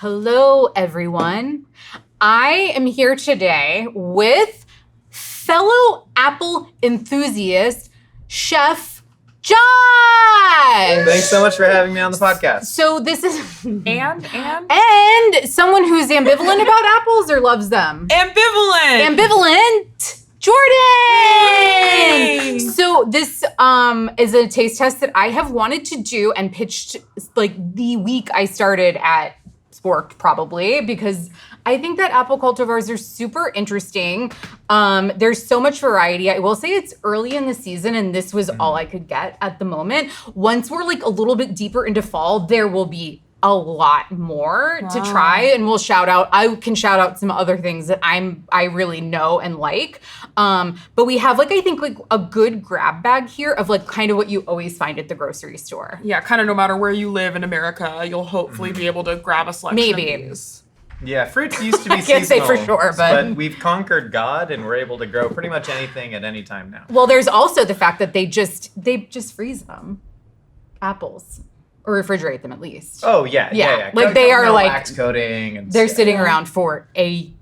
Hello, everyone. I am here today with fellow Apple enthusiast, Chef Josh. Thanks so much for having me on the podcast. So this is and someone who's ambivalent about apples or loves them. Ambivalent. Jordan! Yay! So this is a taste test that I have wanted to do and pitched like the week I started at Sporked, probably, because I think that apple cultivars are super interesting. There's so much variety. I will say it's early in the season and this was all I could get at the moment. Once we're like a little bit deeper into fall, there will be a lot more to try, and I can shout out some other things that I really know and like. But we have I think a good grab bag here of kind of what you always find at the grocery store. Yeah, kind of no matter where you live in America, you'll hopefully be able to grab a selection of these. Yeah, fruit used to be I can't seasonal, say for sure, but we've conquered God and we're able to grow pretty much anything at any time now. Well, there's also the fact that they just freeze them, apples. Or refrigerate them at least. Oh yeah. Like they are wax coating, and they're sitting around for a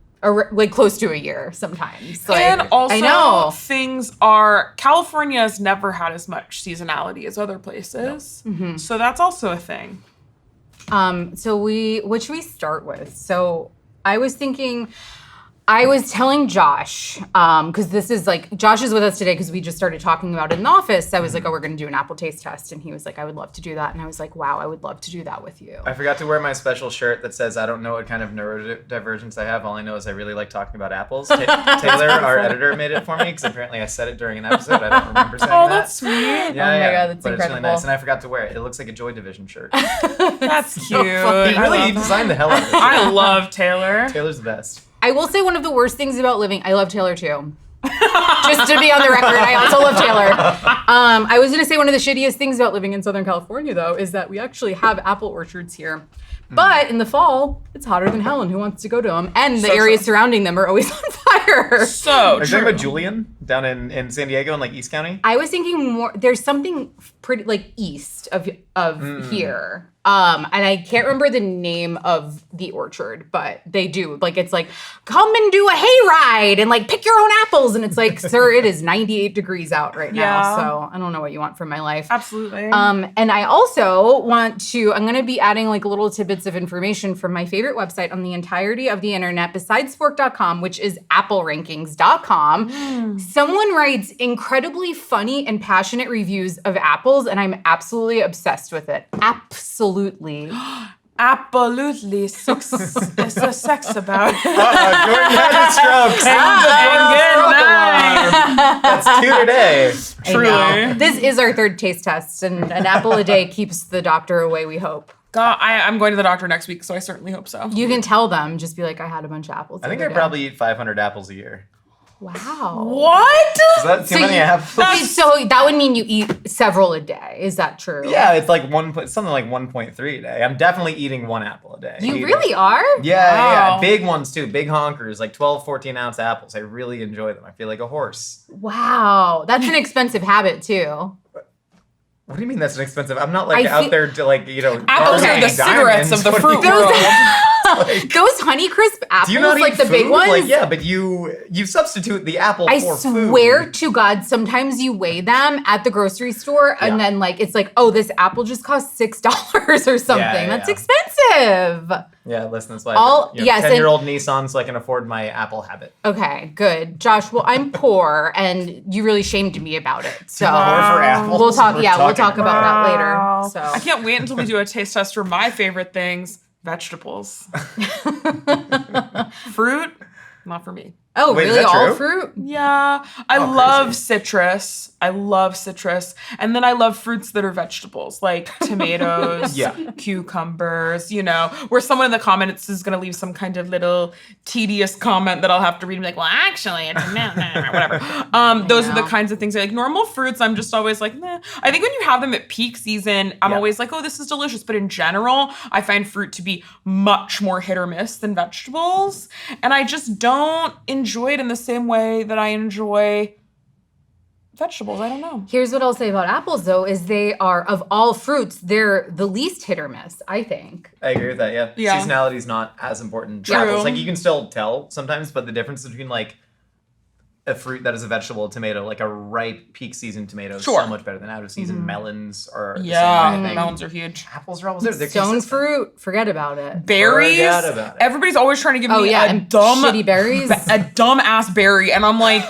close to a year sometimes. And also, I know California has never had as much seasonality as other places, so that's also a thing. So what should we start with? So I was telling Josh, because this is Josh is with us today because we just started talking about it in the office. I was like, oh, we're going to do an apple taste test. And he was like, I would love to do that. And I was like, wow, I would love to do that with you. I forgot to wear my special shirt that says, I don't know what kind of neurodivergence I have. All I know is I really like talking about apples. Taylor, our editor, made it for me because apparently I said it during an episode. I don't remember saying that. Oh, that's sweet. Yeah, oh my God, that's but incredible. It's really nice. And I forgot to wear it. It looks like a Joy Division shirt. That's so cute. funny. He designed the hell out of it. I love Taylor. Taylor's the best. I will say one of the worst things about living, I love Taylor too. Just to be on the record, I also love Taylor. I was going to say one of the shittiest things about living in Southern California, though, is that we actually have apple orchards here. But in the fall, it's hotter than hell, and who wants to go to them? And the areas surrounding them are always on fire. So Are you talking about Julian down in San Diego in East County? I was thinking more, there's something pretty east of here. And I can't remember the name of the orchard, but they do. It's come and do a hayride and pick your own apples. And it's sir, it is 98 degrees out right now. So I don't know what you want from my life. Absolutely. And I also I'm going to be adding little tidbits of information from my favorite website on the entirety of the internet besides Sporked.com, which is applerankings.com. Someone writes incredibly funny and passionate reviews of apples, and I'm absolutely obsessed with it. Absolutely. Absolutely. It's a sex about it. Jordan had a stroke. That's two today. Truly. This is our third taste test, and an apple a day keeps the doctor away, we hope. God, I'm going to the doctor next week, so I certainly hope so. You can tell them, just be like, I had a bunch of apples. I think I probably eat 500 apples a year. Wow. What? Is that too many apples? So that would mean you eat several a day. Is that true? Yeah, it's something like 1.3 a day. I'm definitely eating one apple a day. You really are? Yeah. Big ones too. Big honkers, 12, 14 ounce apples. I really enjoy them. I feel like a horse. Wow. That's an expensive habit too. What do you mean that's an expensive? I'm not out there to apples are the cigarettes of the fruit world. Those Honeycrisp apples, do you not eat the food? big ones? Yeah, but you substitute the apple for food. I swear to God, sometimes you weigh them at the grocery store and then it's oh, this apple just cost $6 or something. That's expensive. Yeah, listen, that's why 10-year-old Nissan so I can afford my apple habit. Okay, good. Josh, well, I'm poor and you really shamed me about it. So poor for apples. We'll talk about that later. So I can't wait until we do a taste test for my favorite things. Vegetables. Fruit, not for me. Oh, wait, really? Is that All true? fruit? Yeah. I love citrus. And then I love fruits that are vegetables, like tomatoes, cucumbers, where someone in the comments is going to leave some kind of little tedious comment that I'll have to read and be like, well, actually, it's whatever. Those are the kinds of things I like. Normal fruits, I'm just always like, meh. I think when you have them at peak season, I'm always like, oh, this is delicious. But in general, I find fruit to be much more hit or miss than vegetables. And I just don't enjoy it in the same way that I enjoy vegetables. I don't know. Here's what I'll say about apples, though, is they are, of all fruits, they're the least hit or miss, I think. I agree with that, yeah. Yeah. Seasonality is not as important. True. Apples, like, you can still tell sometimes, but the difference between, like, a fruit that is a vegetable, a tomato, like a ripe peak season tomato is Sure. so much better than out of season. Melons are the Yeah, same way, I think. melons are huge. Apples are always there. They're Stone consistent. fruit, forget about it. Berries. Forget about it. Everybody's always trying to give Oh, me yeah, a and dumb shitty berries. a dumb ass berry, and I'm like,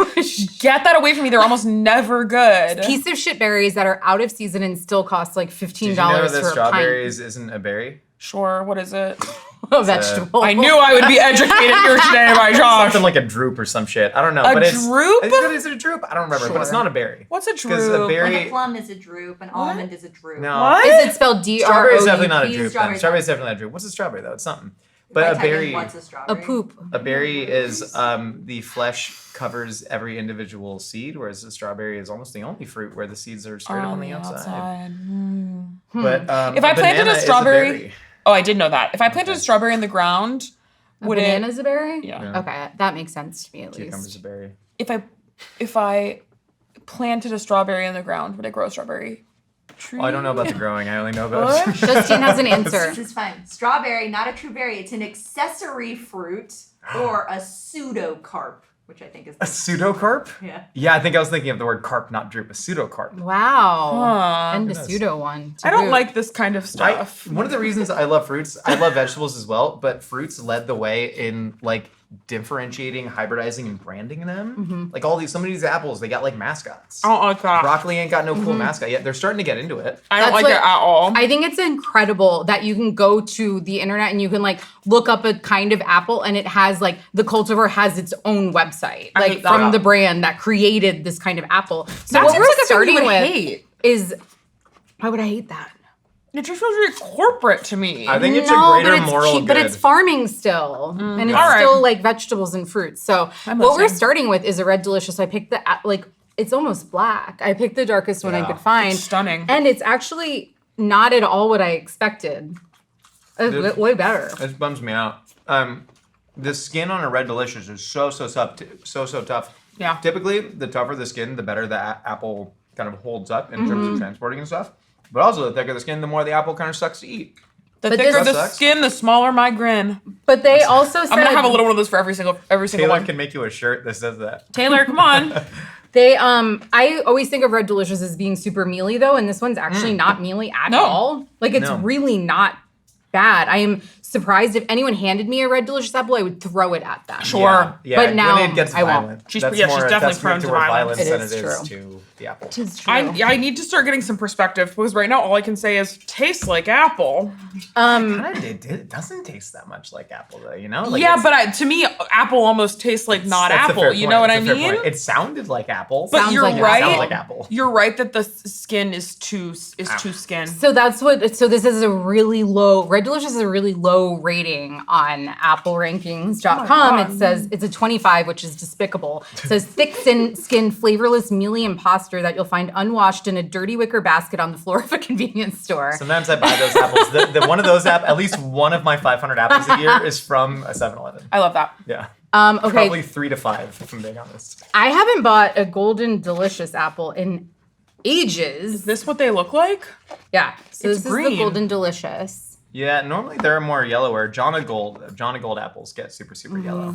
get that away from me. They're almost never good. Piece of shit berries that are out of season and still cost like $15 Did you know that for a pint. strawberries isn't a berry? Sure, what is it? A vegetable. I knew I would be educated here today by Josh. Something like a droop or some shit. I don't know. A but it's, droop? Is it a droop? I don't remember, but it's Sure. not a berry. What's a Because a droop? berry. Like a plum is a droop, an almond is a droop. No. What? Is it spelled D-R-O-U-P? Strawberry is definitely not a droop. Then. Strawberry's Strawberry is definitely not a droop. What's a strawberry though? It's something. If But I a type in berry. what's a A strawberry? poop. A berry is the flesh covers every individual seed, whereas a strawberry is almost the only fruit where the seeds are straight up on the outside. But If I planted banana a is strawberry, berry. oh, I did know that. If I planted a strawberry in the ground, A would it? banana's a berry? Yeah. Okay, that makes sense to me at Cucumber's least. a berry. If I planted a strawberry in the ground, would it grow a strawberry tree? Oh, I don't know about the growing. I only know about. Justine has an answer. This is fine. Strawberry, not a true berry. It's an accessory fruit or a pseudocarp, which I think is A pseudocarp? yeah. Yeah, I think I was thinking of the word carp, not droop. A pseudocarp. Wow. Huh. And a knows? pseudo one. to I don't boot. like this kind of stuff. One of the reasons I love fruits, I love vegetables as well, but fruits led the way in like differentiating, hybridizing, and branding them. Like some of these apples, they got like mascots. I don't like that. Broccoli ain't got no cool mascot yet. They're starting to get into it. I don't That's like what- it at all. I think it's incredible that you can go to the internet and you can like look up a kind of apple and it has like the cultivar has its own website, I like hate that. from the brand that created this kind of apple. So That what seems we're like a thing you starting would with hate. is why would I hate that? It just feels really corporate to me. I think it's no, a greater but it's moral cute, good. but it's farming still, and it's All right. still like vegetables and fruits. So I'm what we're listening. starting with is a red delicious. I picked the like it's almost black. I picked the darkest one I Yeah. could find. It's stunning. and it's actually not at all what I expected. It- Way better. It bums me out. The skin on a red delicious is so tough. Yeah. Typically, the tougher the skin, the better the apple kind of holds up in terms of transporting and stuff. But also, the thicker the skin, the more the apple kind of sucks to eat. The But thicker this- the That sucks. skin, the smaller my grin. But they also said I'm gonna have a little one of those for every single Taylor one. can make you a shirt that says that. Taylor, come on. They I always think of Red Delicious as being super mealy though, and this one's actually not mealy at No. all. Like it's No. really not bad. I am surprised if anyone handed me a Red Delicious apple, I would throw it at them. Sure. Yeah, But now when it gets I won't. violent, She's that's definitely more a testament prone to her violence. It than is it is true. to the apple. It is true. I need to start getting some perspective because right now all I can say is tastes like apple. It doesn't taste that much like apple though, you know? Like, Yeah, it's- but to me, apple almost tastes like not that's a apple. fair You point. know what I That's a fair mean? point. It sounded like apple. But Sounds you're like it. right. Sounds like apple. You're right that the skin is too skin. So that's what. So this is a really low. Red Delicious is a really low rating on AppleRankings.com. God. It says it's a 25, which is despicable. It says thick skin, flavorless mealy imposter that you'll find unwashed in a dirty wicker basket on the floor of a convenience store. Sometimes I buy those apples. The one of those at least one of my 500 apples a year is from a 7-Eleven. I love that. Yeah. Okay, Probably 3 to 5, if I'm being honest. I haven't bought a golden delicious apple in ages. Is this what they look like? Yeah, so It's this is green. the golden delicious. Yeah, normally they're more yellower. Jonna Gold apples get super yellow.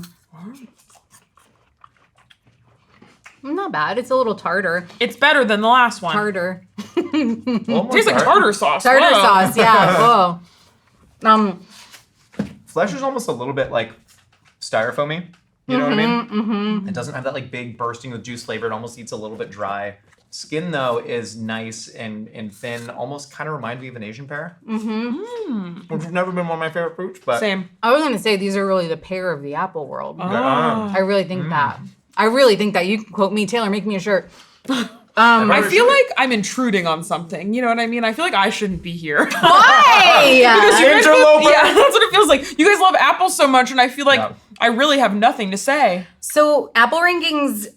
Not bad. It's a little tartar. It's better than the last one. Tartar. A little more Tastes like tartar sauce. Tartar Whoa. sauce. Yeah. Whoa. Flesh is almost a little bit like styrofoamy. You know what I mean? Mm-hmm. It doesn't have that like big bursting with juice flavor. It almost eats a little bit dry. Skin though is nice and thin. Almost kind of reminds me of an Asian pear. Which has never been one of my favorite fruits, but Same. I was gonna say these are really the pear of the apple world. Ah. I really think that. I really think that. You can quote me, Taylor. Make me a shirt. I feel like I'm intruding on something. You know what I mean? I feel like I shouldn't be here. Why? You guys Interloper. yeah, that's what it feels like. You guys love apples so much, and I feel like Yeah. I really have nothing to say. So Apple Rankings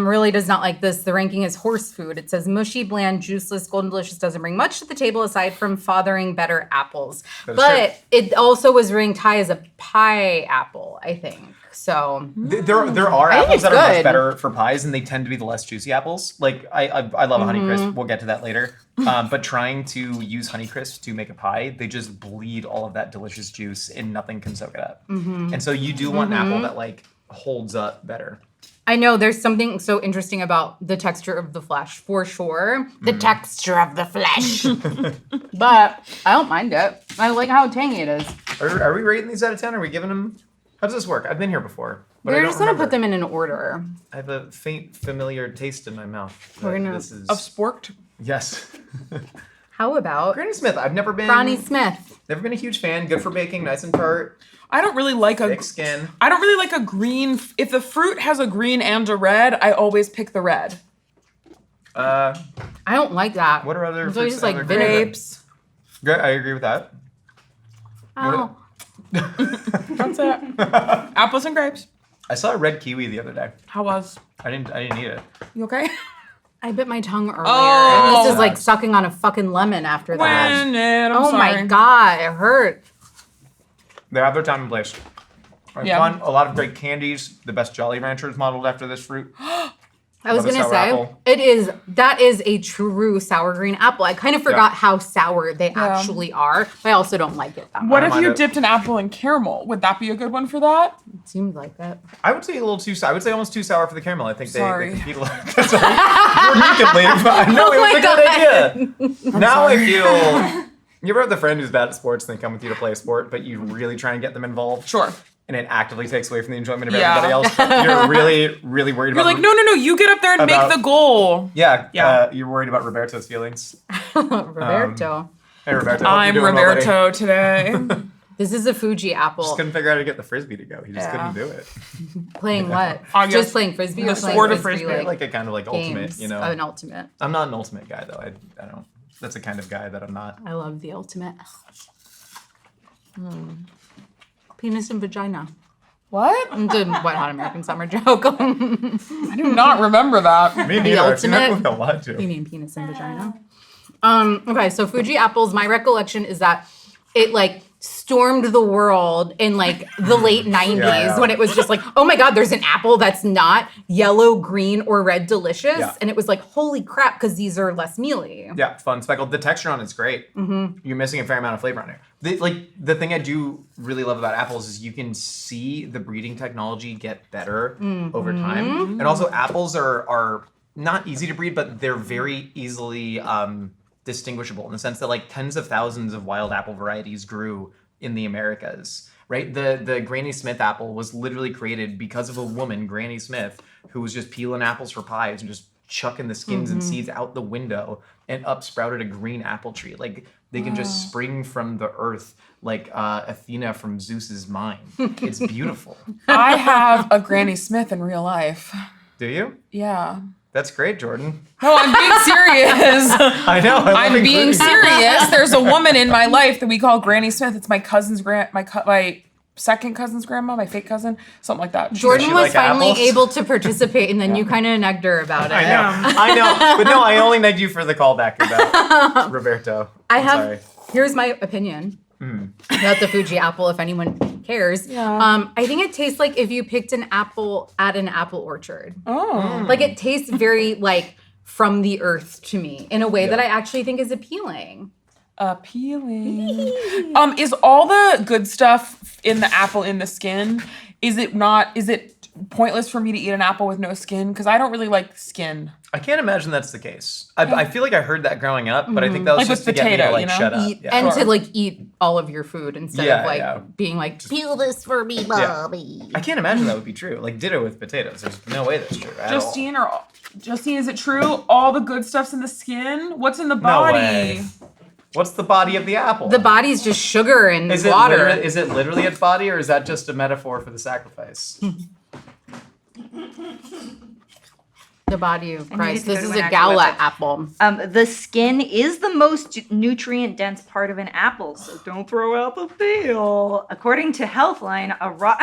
really does not like this. The ranking is horse food. It says mushy, bland, juiceless, golden delicious doesn't bring much to the table aside from fathering better apples. That is But true. it also was ranked high as a pie apple, I think. So There are I think apples it's that are much good. better for pies, and they tend to be the less juicy apples. Like I love a Honeycrisp. We'll get to that later. But trying to use Honeycrisp to make a pie, they just bleed all of that delicious juice, and nothing can soak it up. And so you do want an apple that like holds up better. I know there's something so interesting about the texture of the flesh, for sure. The texture of the flesh. But I don't mind it. I like how tangy it is. Are we rating these out of 10? Are we giving them? How does this work? I've been here before. But We're I don't just gonna remember. put them in an order. I have a faint, familiar taste in my mouth. We're gonna- This is Of Sporked? yes. How about Granny Smith. I've never been. Ronnie Smith? Never been a huge fan. Good for baking, nice and tart, I don't really like thick skin. I don't really like a green. If the fruit has a green and a red, I always pick the red. I don't like that. What are other It's fruits always that like are vinegar. Grapes. Good. I agree with that. Oh. That's it. Apples and grapes. I saw a red kiwi the other day. How was? I didn't eat it. You okay? I bit my tongue earlier. Oh. And this is like sucking on a fucking lemon after that. Gwynedd, I'm Oh my sorry. god, it hurt. They have their time and place. Yeah. Fun. A lot of great candies. The best Jolly Rancher is modeled after this fruit. I was Love a gonna sour say apple. that is a true sour green apple. I kind of forgot how sour they actually are. But I also don't like it that much. What if mind you it. dipped an apple in caramel? Would that be a good one for that? It seems like that. I would say a little too sour. I would say almost too sour for the caramel. I think Sorry. they compete a lot. Sorry. You can leave. No, it was a good idea. Now I feel. You ever have the friend who's bad at sports and they come with you to play a sport, but you really try and get them involved? Sure. And it actively takes away from the enjoyment of Yeah. everybody else. You're really, really worried You're about. like, no, you get up there and About- make the goal. Yeah. Yeah. You're worried about Roberto's feelings. Roberto. Hey, Roberto. hope I'm you're doing well, buddy. Roberto today. This is a Fuji apple. Just couldn't figure out how to get the frisbee to go. He just Yeah. couldn't do it. Playing what? I guess Just playing frisbee the or playing sport of frisbee, frisbee, Like a kind of like ultimate, games you know. of an ultimate. I'm not an ultimate guy though. I don't. That's the kind of guy that I'm not. I love the ultimate. Penis and vagina. What? It's a Wet Hot American Summer joke. I do not remember that. Me neither. I've seen that ultimate- movie a lot too. You mean penis and vagina? Okay, so Fuji apples, my recollection is that it like stormed the world in like the late 90s Yeah. when it was just like, oh my god, there's an apple that's not yellow, green, or red delicious. Yeah. And it was like, holy crap, because these are less mealy. Yeah, fun speckled. The texture on it's great. Mm-hmm. You're missing a fair amount of flavor on it. The thing I do really love about apples is you can see the breeding technology get better over time, and also apples are not easy to breed, but they're very easily distinguishable in the sense that like tens of thousands of wild apple varieties grew in the Americas. Right, the Granny Smith apple was literally created because of a woman, Granny Smith, who was just peeling apples for pies and just chucking the skins and seeds out the window, and up sprouted a green apple tree. Like they can just spring from the earth like Athena from Zeus's mind. It's beautiful. I have a Granny Smith in real life. Do you? Yeah. That's great, Jordan. No, I'm being serious. I know. I'm being including you. serious. There's a woman in my life that we call Granny Smith. It's my cousin's my second cousin's grandma, my fake cousin, something like that. Jordan she was like finally apples? able to participate, and then you kind of negged her about it. I know. But no, I only negged you for the callback about Roberto. I'm sorry. Here's my opinion about the Fuji apple, if anyone cares. Yeah. I think it tastes like if you picked an apple at an apple orchard. Oh. Like it tastes very like from the earth to me in a way that I actually think is appealing. Appealing. Is all the good stuff in the apple in the skin? Is it pointless for me to eat an apple with no skin? Because I don't really like skin. I can't imagine that's the case. I feel like I heard that growing up, but I think that was Like just with to get me to potato, like you know? shut up. Eat Yeah. and Sure. to like eat all of your food instead Yeah, of like yeah. being like peel this for me, Bobby. I can't imagine that would be true. Like ditto with potatoes. There's no way that's true at all. Justine, is it true? All the good stuff's in the skin? What's in the No body? way. What's the body of the apple? The body's just sugar and is it water. Is it literally its body, or is that just a metaphor for the sacrifice? The body of Christ. to go This to is an a actual Gala website. apple. The skin is the most nutrient-dense part of an apple, so don't throw out the peel. According to Healthline, a raw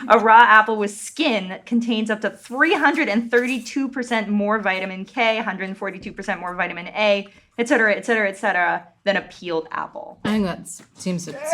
A raw apple with skin contains up to 332% more vitamin K, 142% more vitamin A, et cetera, than a peeled apple. I think that seems significant.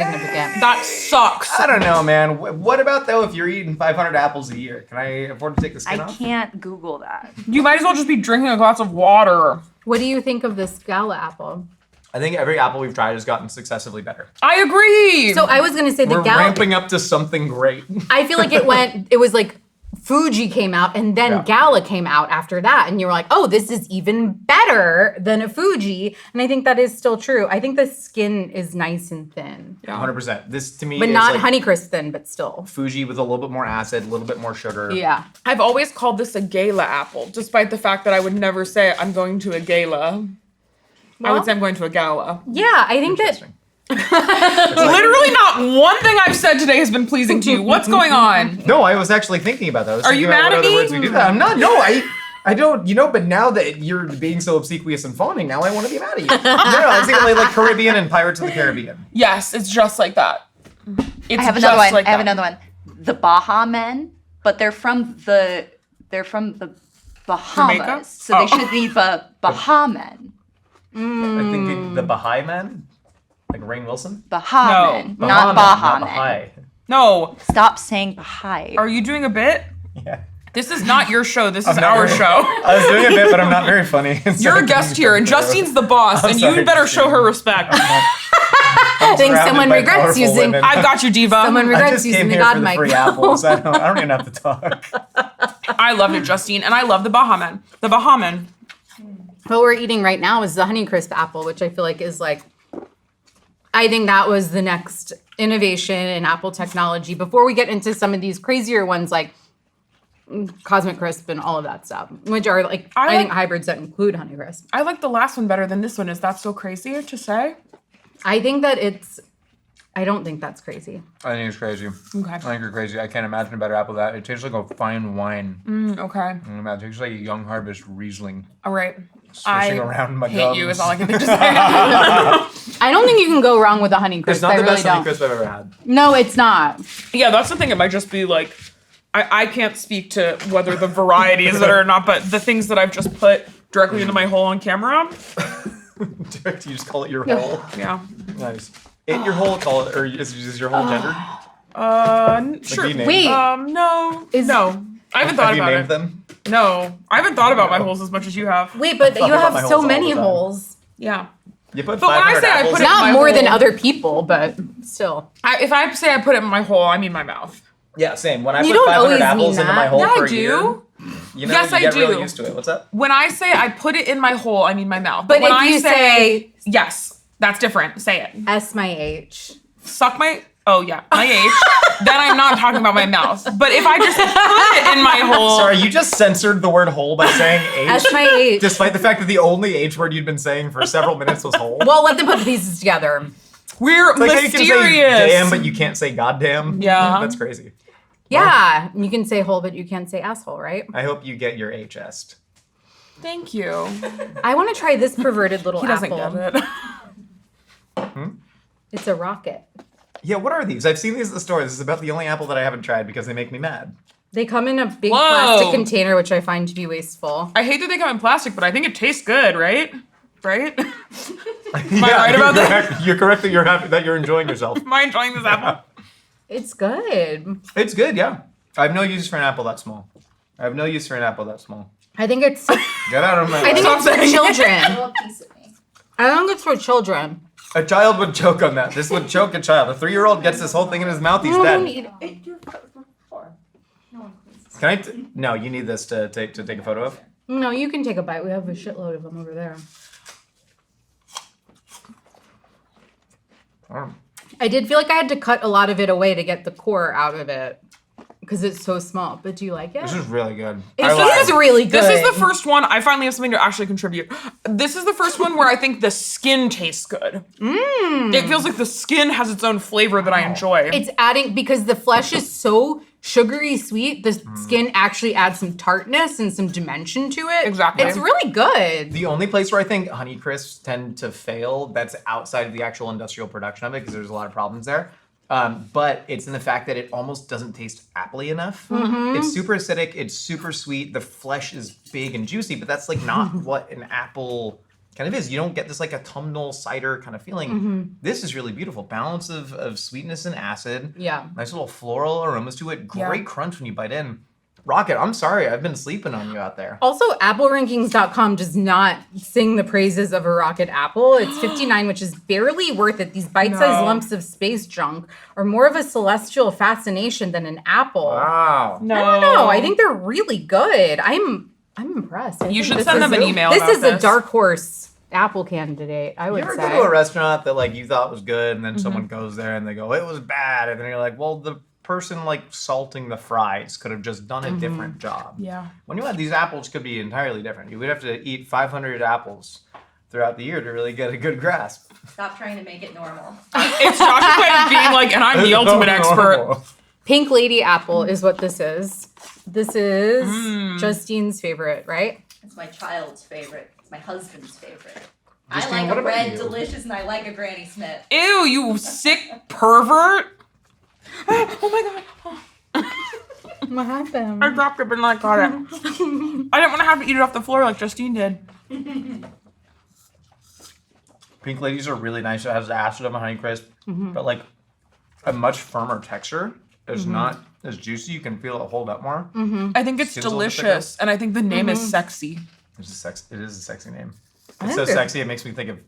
That sucks. I don't know, man. What about though if you're eating 500 apples a year? Can I afford to take the skin I off? can't Google that. You might as well just be drinking a glass of water. What do you think of this Gala apple? I think every apple we've tried has gotten successively better. I agree. So I was gonna say the We're Gala. ramping up to something great. I feel like it was like Fuji came out and then Yeah. Gala came out after that. And you were like, oh, this is even better than a Fuji. And I think that is still true. I think the skin is nice and thin. 100%. This to me But is not like Honeycrisp thin, but still. Fuji with a little bit more acid, a little bit more sugar. Yeah. I've always called this a gala apple, despite the fact that I would never say I'm going to a gala. I would say I'm going to a gala. Yeah, I think that Interesting. Literally not one thing I've said today has been pleasing to you. What's going on? No, I was actually thinking about that. I was Are thinking you about mad what at other me? words we do that. I'm not. No, I don't. But now that you're being so obsequious and fawning, now I want to be mad at you. No, I was thinking like Caribbean and Pirates of the Caribbean. Yes, it's just like that. It's I have just another one. like I have that. another one. The Baha Men, but they're from the Bahamas, Jamaica? so Oh. they should be Bahamen. I think the Baha'i men, like Rainn Wilson. Bahamen, No. not Bahamen. Baha'i. No. Stop saying Baha'i. Are you doing a bit? Yeah. This is not your show. This is not our very- show. I was doing a bit, but I'm not very funny. You're a guest here, and Justine's the boss, and sorry, you better show her Justine. respect. I think surrounded someone by regrets powerful using. women. I've got you, Diva. Someone I regrets just using came the here God for the mic. free apples. I don't even have to talk. I loved it, Justine, and I love the Bahaman. The Bahaman. What we're eating right now is the Honeycrisp apple, which I feel like is like, I think that was the next innovation in apple technology. Before we get into some of these crazier ones like Cosmic Crisp and all of that stuff, which are like, I think hybrids that include Honeycrisp. I like the last one better than this one. Is that so crazy to say? I think that I don't think that's crazy. I think it's crazy. Okay. I think you're crazy. I can't imagine a better apple than that. It tastes like a fine wine. Okay. It tastes like a young harvest Riesling. All right. Swishing around my hate gums. you is all I can think to say. I don't think you can go wrong with a Honeycrisp. It's not I the really best don't. Honeycrisp I've ever had. No, it's not. Yeah, that's the thing. It might just be like, I can't speak to whether the variety is better or not, but the things that I've just put directly into my hole on camera. You just call it your hole. Yeah. Nice. Ain't your hole call it, or is your hole gendered? Sure. you named Wait. No. No. I haven't thought Have you about named it. them? No. I haven't thought about my holes as much as you have. Wait, but you about my have holes so all many the time. holes. Yeah. You put But when I 500 say I apples put in it- Not my more than hole. other people, but still. If I say I put it in my hole, I mean my mouth. Yeah, same. When I You put don't 500 always apples mean into my that. hole Yeah, for I a year, do. you know, Yes, you I get really do. used to it. What's that? When I say I put it in my hole, I mean my mouth. But when if I you say yes, that's different. Say it. S my H. Suck my. Oh yeah, my H. Then I'm not talking about my mouth. But if I just put it in my hole, Sorry, you just censored the word hole by saying H. S my H. Despite the fact that the only H word you'd been saying for several minutes was hole. Well, let them put the pieces together. we're It's like how you can mysterious. say damn, but you can't say goddamn. Yeah. That's crazy. Yeah, you can say hole, but you can't say asshole, right? I hope you get your HS. Thank you. I want to try this perverted little He doesn't apple. get it. It's a rocket. Yeah, what are these? I've seen these at the store. This is about the only apple that I haven't tried because they make me mad. They come in a big Whoa. plastic container, which I find to be wasteful. I hate that they come in plastic, but I think it tastes good, right? Right? Am Am I right about that? You're correct that you're happy that you're enjoying yourself. I enjoying this apple? It's good. It's good, yeah. I have no use for an apple that small. I have no use for an apple that small. I think it's. Get out of my I think way. it's for saying it. children. little piece of me. I think it's for children. A child would choke on that. This would choke a child. A 3-year-old gets this whole thing in his mouth, he's dead. Can I? No, you need this to take a photo of. No, you can take a bite. We have a shitload of them over there. Oh. I did feel like I had to cut a lot of it away to get the core out of it because it's so small. But do you like it? This is really good. It I lied. is really good. This is the first one. I finally have something to actually contribute. This is the first one where I think the skin tastes good. It feels like the skin has its own flavor that I enjoy. It's adding because the flesh is so sugary sweet. The skin actually adds some tartness and some dimension to it. Exactly. It's really good. The only place where I think Honeycrisps tend to fail that's outside of the actual industrial production of it, because there's a lot of problems there, But it's in the fact that it almost doesn't taste apple-y enough. It's super acidic. It's super sweet. The flesh is big and juicy, but that's like not what an apple kind of is. You don't get this like autumnal cider kind of feeling. This is really beautiful. Balance of sweetness and acid. Yeah. Nice little floral aromas to it. Great crunch when you bite in. Rocket, I'm sorry. I've been sleeping on you out there. Also, applerankings.com does not sing the praises of a rocket apple. It's 59, which is barely worth it. These bite-sized lumps of space junk are more of a celestial fascination than an apple. Wow. No. I don't know. I think they're really good. I'm impressed. You should send them an email This about is a dark horse apple candidate, I would You ever say. go to a restaurant that like you thought was good and then someone goes there and they go, it was bad. And then you're like, well, the person like salting the fries could have just done a different job. Yeah. When you have these apples could be entirely different. You would have to eat 500 apples throughout the year to really get a good grasp. Stop trying to make it normal. It's Josh's way of being like, and I'm the ultimate expert. Pink Lady apple is what this is. This is Justine's favorite, right? It's my child's favorite. It's my husband's favorite. Justine, I what like a about red you? delicious and I like a Granny Smith. Ew, you sick pervert. Oh my god. What happened? I dropped it, but I got it. I didn't want to have to eat it off the floor like Justine did. Pink Ladies are really nice. It has the acid of a Honeycrisp, but like a much firmer texture. It's not as juicy. You can feel it hold up more. I think it's Skin's a little bit delicious, and I think the name is sexy. It is a sexy name. I It's think so they're- sexy it makes me think of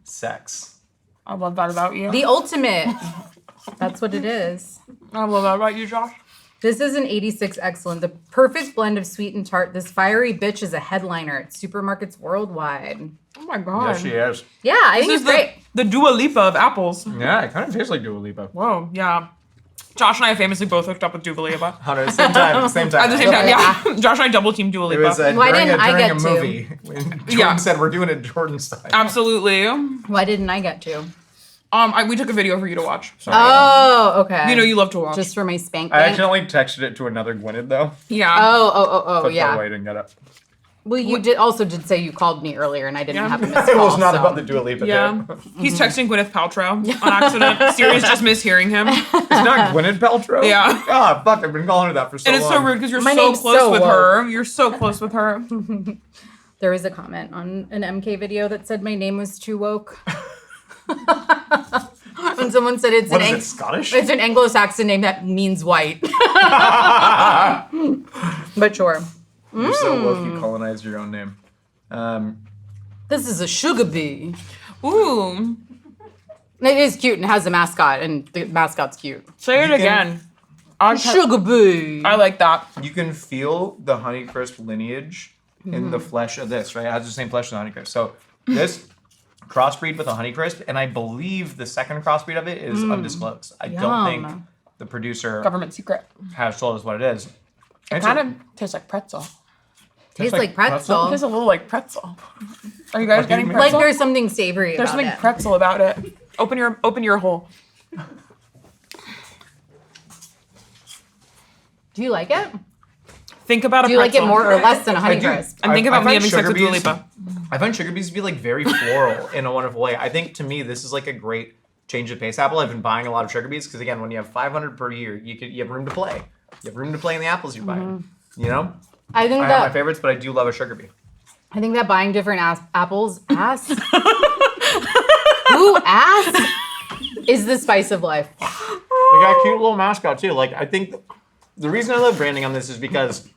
sex. I love that about you. The ultimate. That's what it is. I love that about you, Josh. This is an 86 excellent. The perfect blend of sweet and tart. This fiery bitch is a headliner at supermarkets worldwide. Oh my god. Yes, she is. Yeah, I think This it's is great. the Dua Lipa of apples. Yeah, it kind of tastes like Dua Lipa. Whoa, yeah. Josh and I famously both hooked up with Dua Lipa. At the same time. At the same time, yeah. Josh and I double teamed Dua It Lipa. was Why during, didn't I during get a to? movie. When Jordan Yeah. said we're doing it Jordan style. Absolutely. Why didn't I get to? We took a video for you to watch. Sorry. Oh, okay. You know you love to watch. Just for my spank I bank? accidentally texted it to another Gwynedd though. yeah. Oh, That's yeah. why I didn't get it. Well, you did say you called me earlier, and I didn't Yeah. have a missed It call. was not so. about the Dua Lipa Yeah. bit. He's texting Gwyneth Paltrow on accident. Siri's just mishearing him. It's not Gwynedd Paltrow? Yeah. Ah, fuck, I've been calling her that for so And it's long. so rude because you're My so name's close so with woke. her. You're so close with her. There was a comment on an MK video that said my name was too woke. And someone said it's What an is it, Scottish? it's an Anglo-Saxon name that means white. But sure. You're so woke you colonized your own name. This is a sugar bee. Ooh. It is cute and has a mascot, and the mascot's cute. Say it You can- again. I Sugar bee. like that. You can feel the Honeycrisp lineage in the flesh of this, right? It has the same flesh as the Honeycrisp. So this crossbreed with a Honeycrisp, and I believe the second crossbreed of it is undisclosed. I don't think Yum. the producer Government secret. has told us what it is. It kind of tastes like pretzel. Tastes like pretzel. It tastes a little like pretzel. Are you guys getting mean? Like pretzel? there's something savory There's about something it. pretzel about it. Open your hole. Do you like it? Think about a Do you like pretzel. it more or less than a I do. Honeycrisp? And think about me find having sex sugar with Dua bees- Lipa. I find sugar bees to be like very floral in a wonderful way. I think to me this is like a great change of pace apple. I've been buying a lot of sugar bees because again, when you have 500 per year, you have room to play. You have room to play in the apples you're buying. You know, I think I have my that favorites, but I do love a sugar bee. buying different apples is the spice of life. They got a cute little mascot too. Like I think the reason I love branding on this is because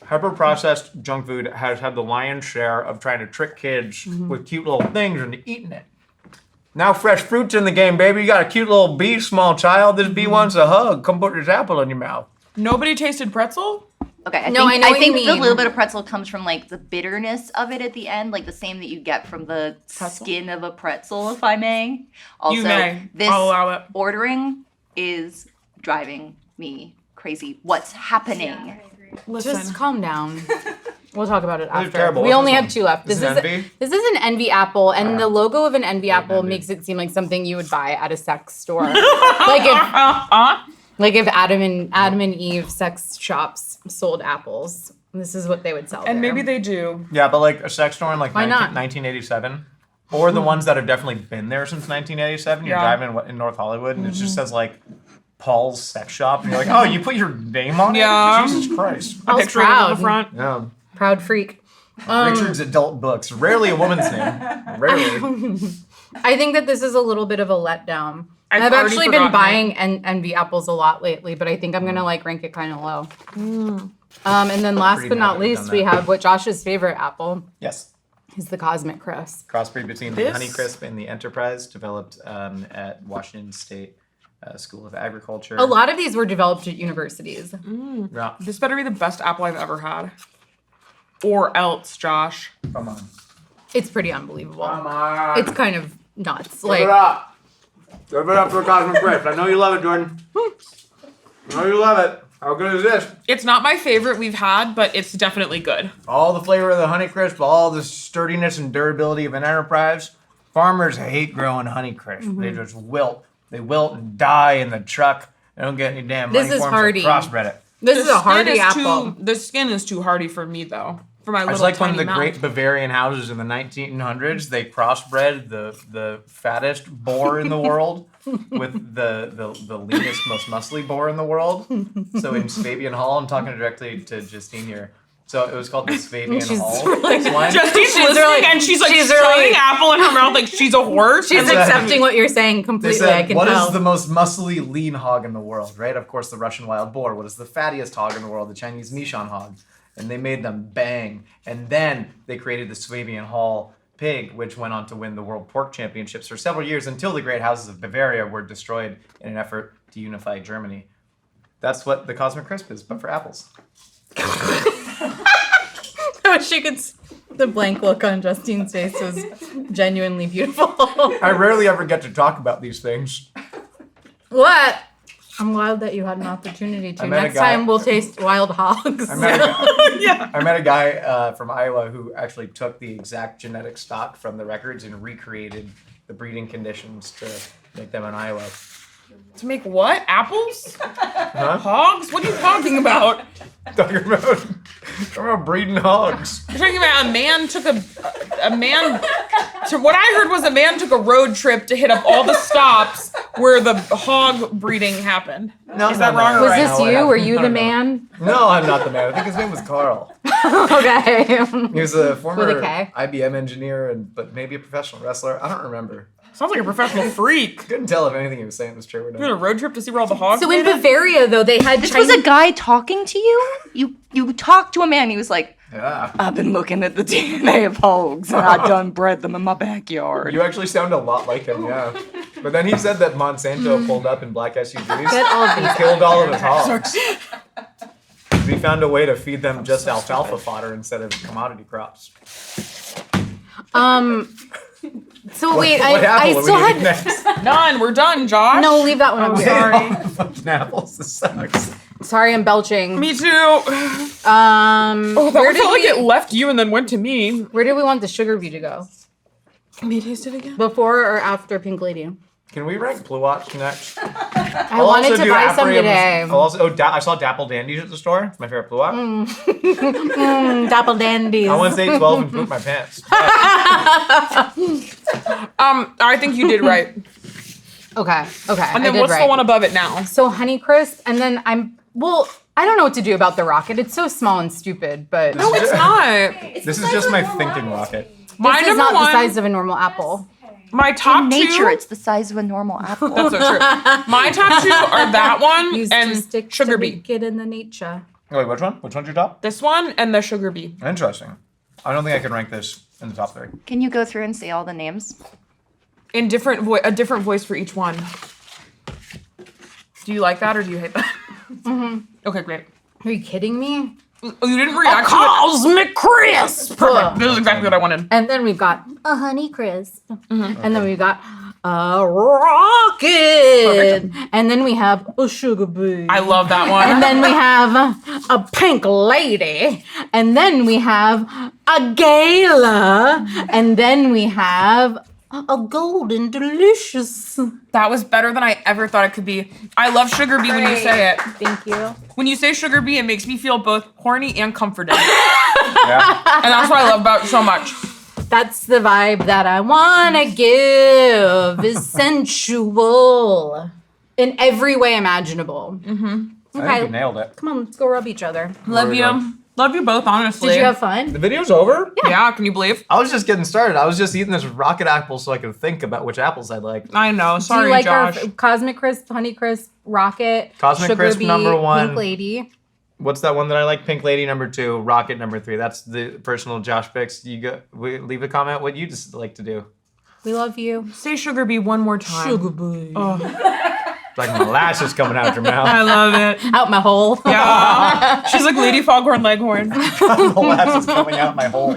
hyper-processed junk food has had the lion's share of trying to trick kids with cute little things into eating it. Now fresh fruit's in the game, baby. You got a cute little bee, small child. This bee wants a hug. Come put this apple in your mouth. Nobody tasted pretzel? Okay, I No, think, I know what you think the mean. little bit of pretzel comes from like the bitterness of it at the end, like the same that you get from the skin of a pretzel, if I may. Also, You may. this I'll allow it. ordering is driving me crazy. What's happening? Listen. Just calm down. We'll talk about it are after. terrible. We What's only this have one? 2 left. This is Envy? This is an Envy apple, and the logo of an Envy apple Envy. makes it seem like something you would buy at a sex store. like if Adam and Eve sex shops sold apples, this is what they would sell. And there. maybe they do. Yeah, but like a sex store in like Why not? 1987. Or the ones that have definitely been there since 1987. You're Yeah. driving in North Hollywood and it just says like Paul's Sex Shop. And you're like, oh, you put your name on Yeah. it? Jesus Christ. A picture of it on the front. Yeah. Proud freak. Richard's Adult Books. Rarely a woman's name. Rarely. I think that this is a little bit of a letdown. I've I've already actually been forgotten buying envy apples a lot lately, but I think I'm gonna like rank it kind of low. And then last Pretty but mad not that we've least, done we that. have what Josh's favorite apple Yes. is the Cosmic Crisp. Crossbreed between This- the Honeycrisp and the Enterprise, developed at Washington State School of Agriculture. A lot of these were developed at universities. Yeah. This better be the best apple I've ever had. Or else, Josh. Come on. It's pretty unbelievable. on. It's kind of nuts. Give Like it up. Give it up for Cosmic Crisp. I know you love it, Jordan. I know you love it. How good is this? It's not my favorite we've had, but it's definitely good. All the flavor of the Honeycrisp, all the sturdiness and durability of an Enterprise. Farmers hate growing Honeycrisp. They just wilt. They wilt and die in the truck. They don't get any damn This money is for 'em, so hardy. crossbred it. this is a hardy apple. The skin is too hardy for me, though. For my little It's like tiny when the mouth. great Bavarian houses in the 1900s, they crossbred the fattest boar in the world with the leanest, most muscly boar in the world. So in Swabian Hall, I'm talking directly to Justine here. So it was called the Swabian She's Hall. really- Wine. Justine's She's listening really- and she's like she's shoving really- apple in her mouth like she's a horse. She's said- accepting what you're saying They completely. I said, can what tell. is the most muscly lean hog in the world, right? Of course, the Russian wild boar. What is the fattiest hog in the world? The Chinese Michon hog. And they made them bang. And then they created the Swabian Hall pig, which went on to win the World Pork Championships for several years until the great houses of Bavaria were destroyed in an effort to unify Germany. That's what the Cosmic Crisp is, but for apples. I wish you could. The blank look on Justine's face was genuinely beautiful. I rarely ever get to talk about these things. What? I'm glad that you had an opportunity to. I met a Next guy- time we'll taste wild hogs. I met a guy, Yeah. I met a guy from Iowa who actually took the exact genetic stock from the records and recreated the breeding conditions to make them in Iowa. To make what? Apples? Huh? Hogs? What are you talking about? Talking about breeding hogs. You're talking about a man took a man. So what I heard was a man took a road trip to hit up all the stops where the hog breeding happened. No, Is that wrong or Was right? this No, you? Were you I the don't know. man? No, I'm not the man. I think his name was Carl. Okay. He was a former With a K? IBM engineer, but maybe a professional wrestler. I don't remember. Sounds like a professional freak. Couldn't tell if anything he was saying was true or You had a not. road trip to see where all the hogs So in were? Bavaria, though, they had This was a guy talking to you? You talked to a man. He was like, Yeah. I've been looking at the DNA of hogs and I done bred them in my backyard. You actually sound a lot like him, yeah. But then he said that Monsanto pulled up in black SUVs Get all and these killed all of his hogs. We found a way to feed them just alfalfa fodder instead of commodity crops. So wait, what I apple still are we eating had. next? None. We're done, Josh. No, leave that one. I'm sorry. Fucking apples. This sucks. Sorry, I'm belching. Me too. Where That did felt like we? it left you and then went to me. Where do we want the sugar bee to go? Can we taste it again? Before or after Pink Lady? Can we rank Pluots next? I wanted to buy some today. I'll also, I saw Dapple Dandies at the store. It's my favorite Pluot. Dapple dandies. I once ate 12 and pooped my pants. I think you did right. Okay. And then I did what's right. the one above it now? So Honeycrisp, and then I don't know what to do about the rocket. It's so small and stupid, but No, it's not. This is just my thinking rocket. My this is number not one, the size of a normal apple. my top In nature, two. it's the size of a normal apple. That's so true. My top two are that one Used to and stick sugar to bee. make it in the nature. Wait, which one? Which one's your top? This one and the sugar bee. Interesting. I don't think I can rank this in the top 3. Can you go through and say all the names? In a different voice for each one. Do you like that or do you hate that? Mm-hmm. Okay, great. Are you kidding me? Oh, you didn't react to it. Cosmic Crisp. Perfect. This is exactly what I wanted. And then we've got a Honey Crisp. And then we've got a Rocket. And then we have a Sugar Bee. I love that one. And then we have a Pink Lady. And then we have a Gala. And then we have a Golden Delicious. That was better than I ever thought it could be. I love sugar bee when you say it. Thank you. When you say sugar bee, it makes me feel both horny and comforted. Yeah. And that's what I love about it so much. That's the vibe that I wanna give. Is sensual in every way imaginable. I think Okay, you nailed it. come on, let's go rub each other. Love you. Love you both, honestly. Did you have fun? The video's over? Yeah, can you believe? I was just getting started. I was just eating this rocket apple so I could think about which apples I'd like. I know. Do Sorry, you like Josh. our Cosmic Crisp, Honey Crisp, Rocket, Cosmic Sugar Crisp Bee, number 1. Pink Lady? What's that one that I like? Pink Lady number 2, Rocket number 3. That's the personal Josh picks. Leave a comment what you just like to do. We love you. Say Sugar Bee one more time. Sugar Bee. Like molasses coming out your mouth. I love it. Out my hole. Yeah. She's like Lady Foghorn Leghorn. Molasses coming out my hole.